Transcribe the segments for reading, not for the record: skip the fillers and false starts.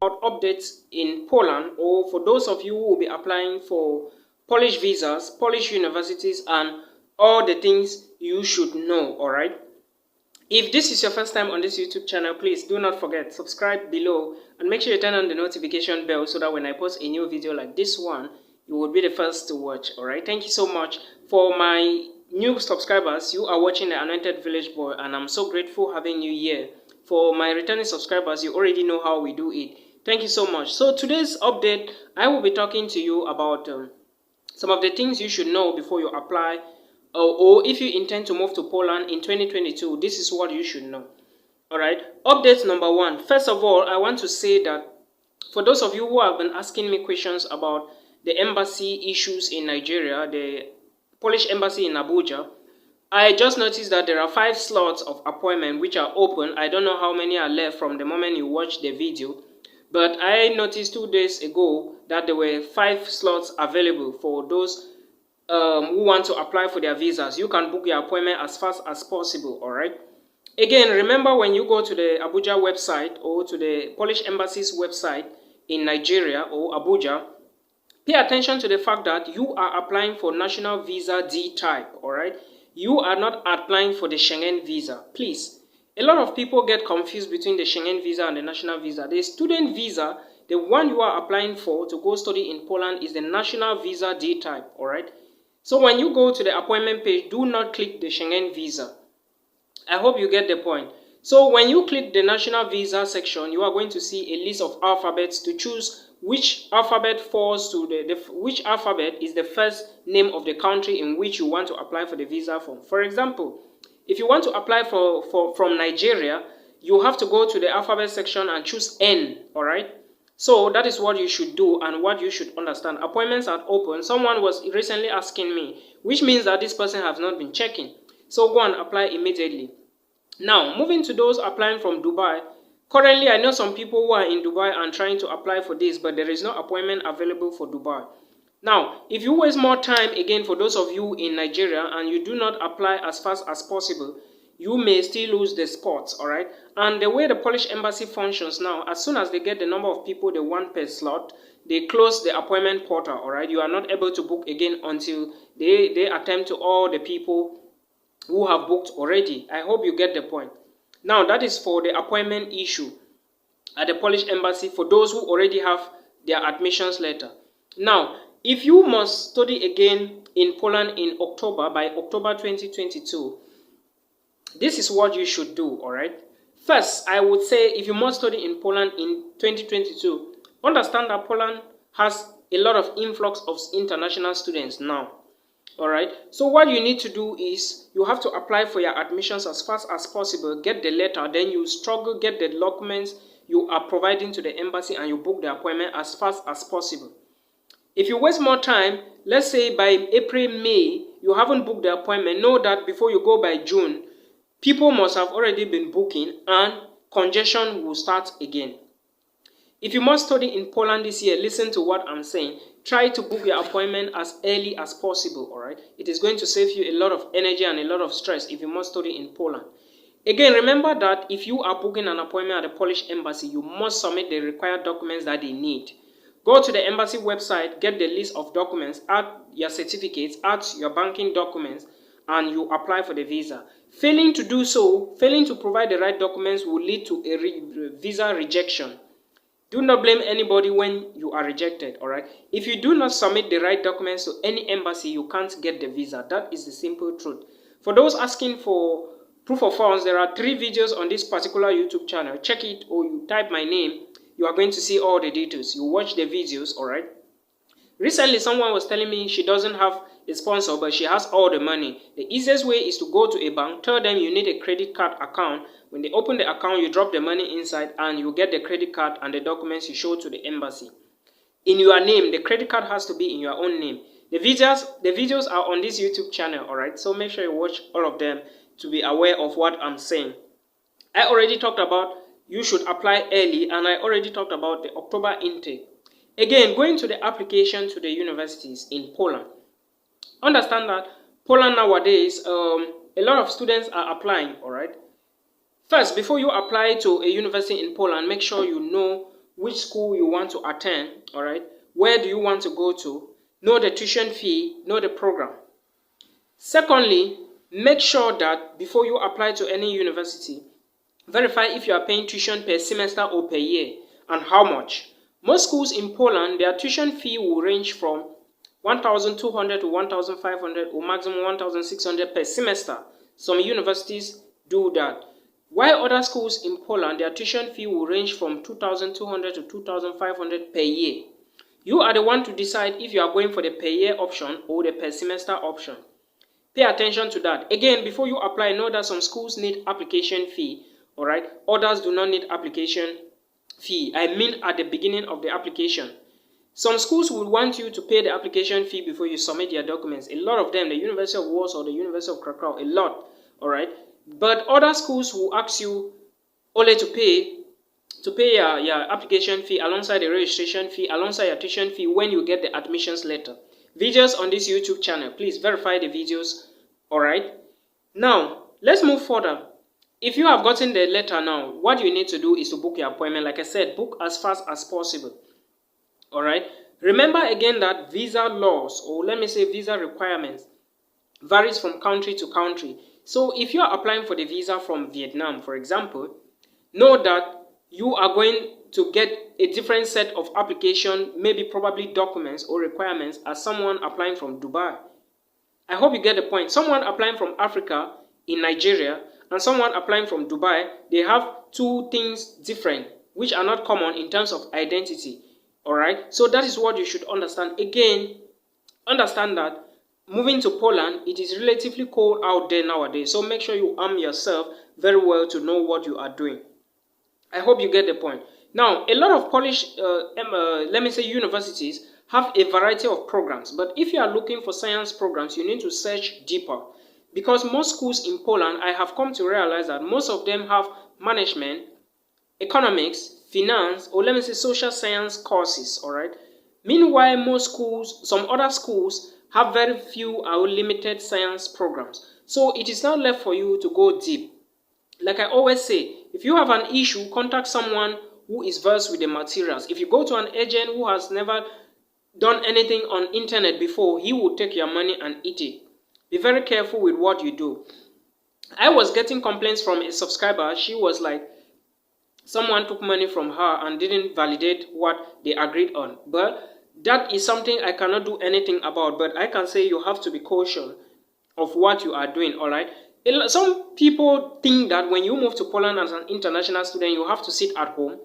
about updates in Poland, or for those of you who will be applying for Polish visas, Polish universities, and all the things you should know. All right. If this is your first time on this YouTube channel, please do not forget subscribe below and make sure you turn on the notification bell so that when I post a new video like this one, you will be the first to watch. All right. Thank you so much. For my new subscribers, you are watching the Anointed Village Boy, and I'm so grateful having you here. For my returning subscribers, you already know how we do it. Thank you so much. So today's update, I will be talking to you about some of the things you should know before you apply, or if you intend to move to Poland in 2022. This is what you should know. All right. Update number one. First of all, I want to say that for those of you who have been asking me questions about the embassy issues in Nigeria, the Polish embassy in Abuja, I just noticed that there are 5 slots of appointment which are open. I don't know how many are left from the moment you watch the video, but I noticed 2 days ago that there were 5 slots available for those who want to apply for their visas. You can book your appointment as fast as possible. All right. Again, remember, when you go to the Abuja website or to the Polish embassy's website in Nigeria or Abuja, pay attention to the fact that you are applying for national visa D type. All right. You are not applying for the Schengen visa. Please. A lot of people get confused between the Schengen visa and the national visa. The student visa, the one you are applying for to go study in Poland, is the national visa D type. All right. So when you go to the appointment page, do not click the Schengen visa. I hope you get the point. So when you click the national visa section, you are going to see a list of alphabets to choose which alphabet falls to which alphabet is the first name of the country in which you want to apply for the visa from. For example, if you want to apply from Nigeria, you have to go to the alphabet section and choose N. All right. So that is what you should do and what you should understand. Appointments are open. Someone was recently asking me, which means that this person has not been checking. So go and apply immediately. Now, moving to those applying from Dubai. Currently, I know some people who are in Dubai and trying to apply for this, but there is no appointment available for Dubai. Now, if you waste more time, again, for those of you in Nigeria, and you do not apply as fast as possible, you may still lose the spots. All right. And the way the Polish embassy functions now, as soon as they get the number of people they want per slot, they close the appointment portal. All right. You are not able to book again until they attend to all the people who have booked already. I hope you get the point. Now, that is for the appointment issue at the Polish embassy for those who already have their admissions letter. Now, if you must study again in Poland in October, by October 2022, this is what you should do. All right. First, I would say, if you must study in Poland in 2022, understand that Poland has a lot of influx of international students now. All right. So what you need to do is you have to apply for your admissions as fast as possible, get the letter, then you struggle, get the documents you are providing to the embassy, and you book the appointment as fast as possible. If you waste more time, let's say by April, May, you haven't booked the appointment, know that before you go by June, people must have already been booking and congestion will start again. If you must study in Poland this year, listen to what I'm saying. Try to book your appointment as early as possible, all right? It is going to save you a lot of energy and a lot of stress if you must study in Poland. Again, remember that if you are booking an appointment at the Polish embassy, you must submit the required documents that they need. Go to the embassy website, get the list of documents, add your certificates, add your banking documents, and you apply for the visa. Failing to do so, failing to provide the right documents will lead to a visa rejection. Do not blame anybody when you are rejected, all right? If you do not submit the right documents to any embassy, you can't get the visa. That is the simple truth. For those asking for proof of funds, there are 3 videos on this particular YouTube channel. Check it, or you type my name. You are going to see all the details. You watch the videos, all right? Recently, someone was telling me she doesn't have a sponsor, but she has all the money. The easiest way is to go to a bank, tell them you need a credit card account. When they open the account, you drop the money inside and you get the credit card and the documents you show to the embassy. In your name, the credit card has to be in your own name. The videos are on this YouTube channel, all right? So make sure you watch all of them to be aware of what I'm saying. I already talked about you should apply early, and I already talked about the October intake. Again, going to the application to the universities in Poland. Understand that Poland nowadays, a lot of students are applying, all right? First, before you apply to a university in Poland, make sure you know which school you want to attend, all right? Where do you want to go to? Know the tuition fee, know the program. Secondly, make sure that before you apply to any university, verify if you are paying tuition per semester or per year and how much. Most schools in Poland, their tuition fee will range from 1,200 to 1,500 or maximum 1,600 per semester. Some universities do that. While other schools in Poland, their tuition fee will range from 2,200 to 2,500 per year. You are the one to decide if you are going for the per year option or the per semester option. Pay attention to that. Again, before you apply, know that some schools need application fee, all right? Others do not need application fee. I mean at the beginning of the application. Some schools will want you to pay the application fee before you submit your documents. A lot of them, the University of Warsaw, the University of Krakow, a lot, all right? But other schools will ask you only to pay your application fee alongside the registration fee, alongside your tuition fee when you get the admissions letter. Videos on this YouTube channel, please verify the videos, all right? Now, let's move further. If you have gotten the letter now, what you need to do is to book your appointment. Like I said, book as fast as possible. All right. Remember again that visa laws, or let me say visa requirements, varies from country to country. So if you are applying for the visa from Vietnam, for example, know that you are going to get a different set of application, maybe probably documents or requirements as someone applying from Dubai. I hope you get the point. Someone applying from Africa in Nigeria and someone applying from Dubai, they have two things different, which are not common in terms of identity. Alright, so that is what you should understand. Again, understand that moving to Poland, it is relatively cold out there nowadays. So make sure you arm yourself very well to know what you are doing. I hope you get the point. Now, a lot of Polish, let me say universities, have a variety of programs. But if you are looking for science programs, you need to search deeper. Because most schools in Poland, I have come to realize that most of them have management, economics, finance, or let me say social science courses, all right? Meanwhile, most schools, some other schools, have very few or limited science programs. So it is now left for you to go deep. Like I always say, if you have an issue, contact someone who is versed with the materials. If you go to an agent who has never done anything on internet before, he will take your money and eat it. Be very careful with what you do. I was getting complaints from a subscriber. She was like, someone took money from her and didn't validate what they agreed on. But that is something I cannot do anything about. But I can say you have to be cautious of what you are doing, all right? Some people think that when you move to Poland as an international student, you have to sit at home,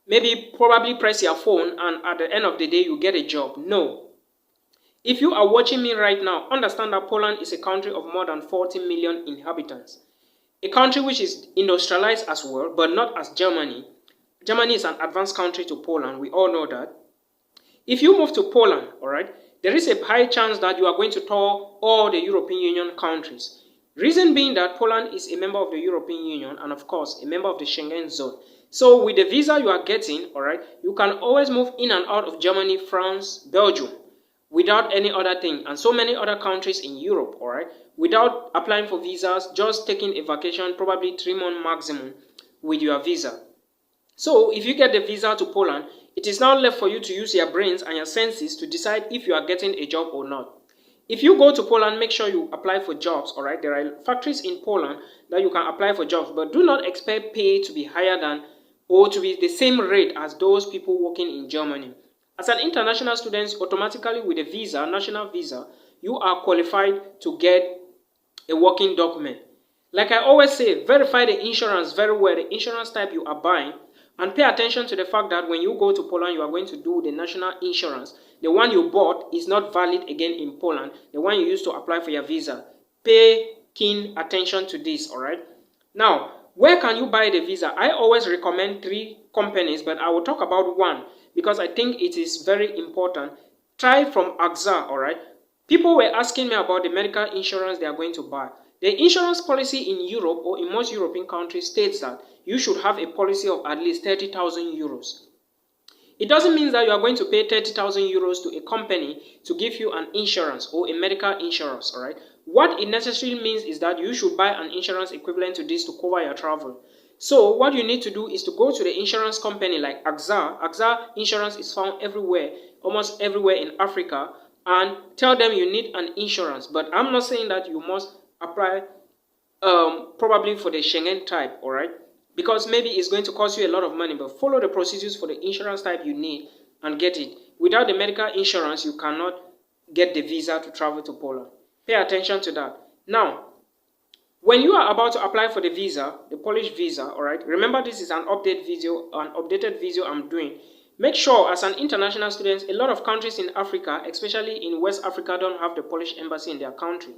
maybe probably press your phone, and at the end of the day, you get a job. No. If you are watching me right now, understand that Poland is a country of more than 40 million inhabitants. A country which is industrialized as well, but not as Germany. Germany is an advanced country to Poland. We all know that. If you move to Poland, all right, there is a high chance that you are going to tour all the European Union countries. Reason being that Poland is a member of the European Union and, of course, a member of the Schengen zone. So with the visa you are getting, all right, you can always move in and out of Germany, France, Belgium, without any other thing, and so many other countries in Europe, all right, without applying for visas, just taking a vacation, probably 3 months maximum with your visa. So if you get the visa to Poland, it is now left for you to use your brains and your senses to decide if you are getting a job or not. If you go to Poland, make sure you apply for jobs, all right? There are factories in Poland that you can apply for jobs, but do not expect pay to be higher than or to be the same rate as those people working in Germany. As an international student, automatically with a visa, national visa, you are qualified to get a working document. Like I always say, verify the insurance very well, the insurance type you are buying, and pay attention to the fact that when you go to Poland, you are going to do the national insurance. The one you bought is not valid again in Poland, the one you used to apply for your visa. Pay keen attention to this, all right? Now, where can you buy the visa? I always recommend 3 companies, but I will talk about one because I think it is very important. Try from AXA, all right? People were asking me about the medical insurance they are going to buy. The insurance policy in Europe or in most European countries states that you should have a policy of at least 30,000 euros. It doesn't mean that you are going to pay 30,000 euros to a company to give you an insurance or a medical insurance, all right? What it necessarily means is that you should buy an insurance equivalent to this to cover your travel. So what you need to do is to go to the insurance company like AXA. AXA insurance is found everywhere, almost everywhere in Africa, and tell them you need an insurance. But I'm not saying that you must apply probably for the Schengen type, all right? Because maybe it's going to cost you a lot of money, but follow the procedures for the insurance type you need and get it. Without the medical insurance, you cannot get the visa to travel to Poland. Pay attention to that. Now, when you are about to apply for the visa, the Polish visa, all right, remember this is an updated video I'm doing. Make sure as an international student, a lot of countries in Africa, especially in West Africa, don't have the Polish embassy in their country.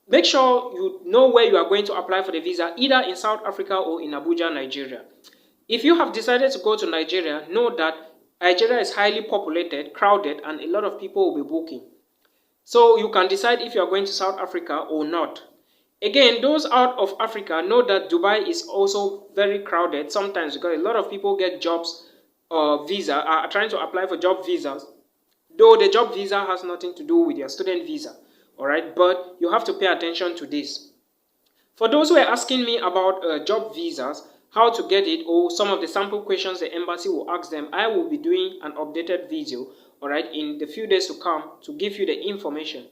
Make sure you know where you are going to apply for the visa, either in South Africa or in Abuja, Nigeria. If you have decided to go to Nigeria, know that Nigeria is highly populated, crowded, and a lot of people will be booking. So you can decide if you are going to South Africa or not. Again, those out of Africa know that Dubai is also very crowded sometimes because a lot of people get jobs visa, are trying to apply for job visas, though the job visa has nothing to do with your student visa. All right, but you have to pay attention to this. For those who are asking me about job visas, how to get it, or some of the sample questions the embassy will ask them, I will be doing an updated video, all right, in the few days to come to give you the information.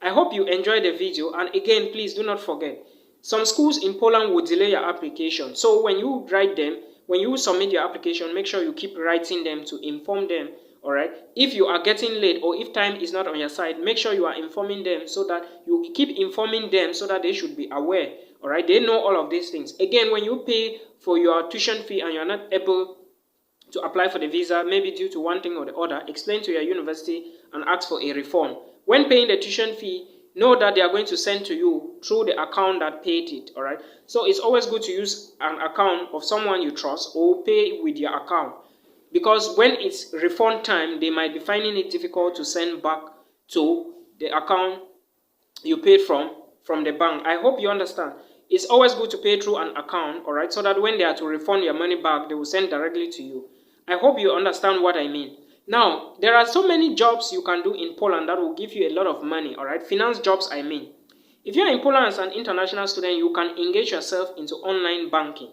I hope you enjoyed the video, and again, please do not forget, some schools in Poland will delay your application. So when you write them, when you submit your application, make sure you keep writing them to inform them. All right, if you are getting late or if time is not on your side, make sure you are informing them so that you keep informing them so that they should be aware. All right, they know all of these things. Again, when you pay for your tuition fee and you're not able to apply for the visa, maybe due to one thing or the other, explain to your university and ask for a refund. When paying the tuition fee, know that they are going to send to you through the account that paid it. All right, so it's always good to use an account of someone you trust or pay with your account. Because when it's refund time, they might be finding it difficult to send back to the account you paid from the bank. I hope you understand. It's always good to pay through an account, all right, so that when they are to refund your money back, they will send directly to you. I hope you understand what I mean. Now, there are so many jobs you can do in Poland that will give you a lot of money, all right, finance jobs, I mean. If you're in Poland as an international student, you can engage yourself into online banking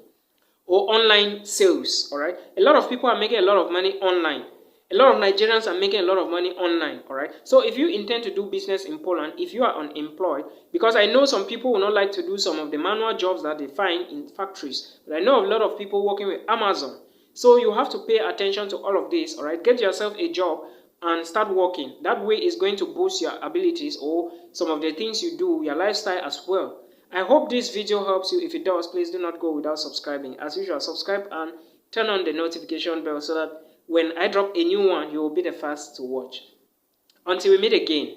or online sales, all right? A lot of people are making a lot of money online. A lot of Nigerians are making a lot of money online, all right? So if you intend to do business in Poland, if you are unemployed, because I know some people will not like to do some of the manual jobs that they find in factories, but I know a lot of people working with Amazon. So you have to pay attention to all of this, all right? Get yourself a job and start working. That way is going to boost your abilities or some of the things you do, your lifestyle as well. I hope this video helps you. If it does, please do not go without subscribing. As usual, subscribe and turn on the notification bell so that when I drop a new one, you will be the first to watch. Until we meet again.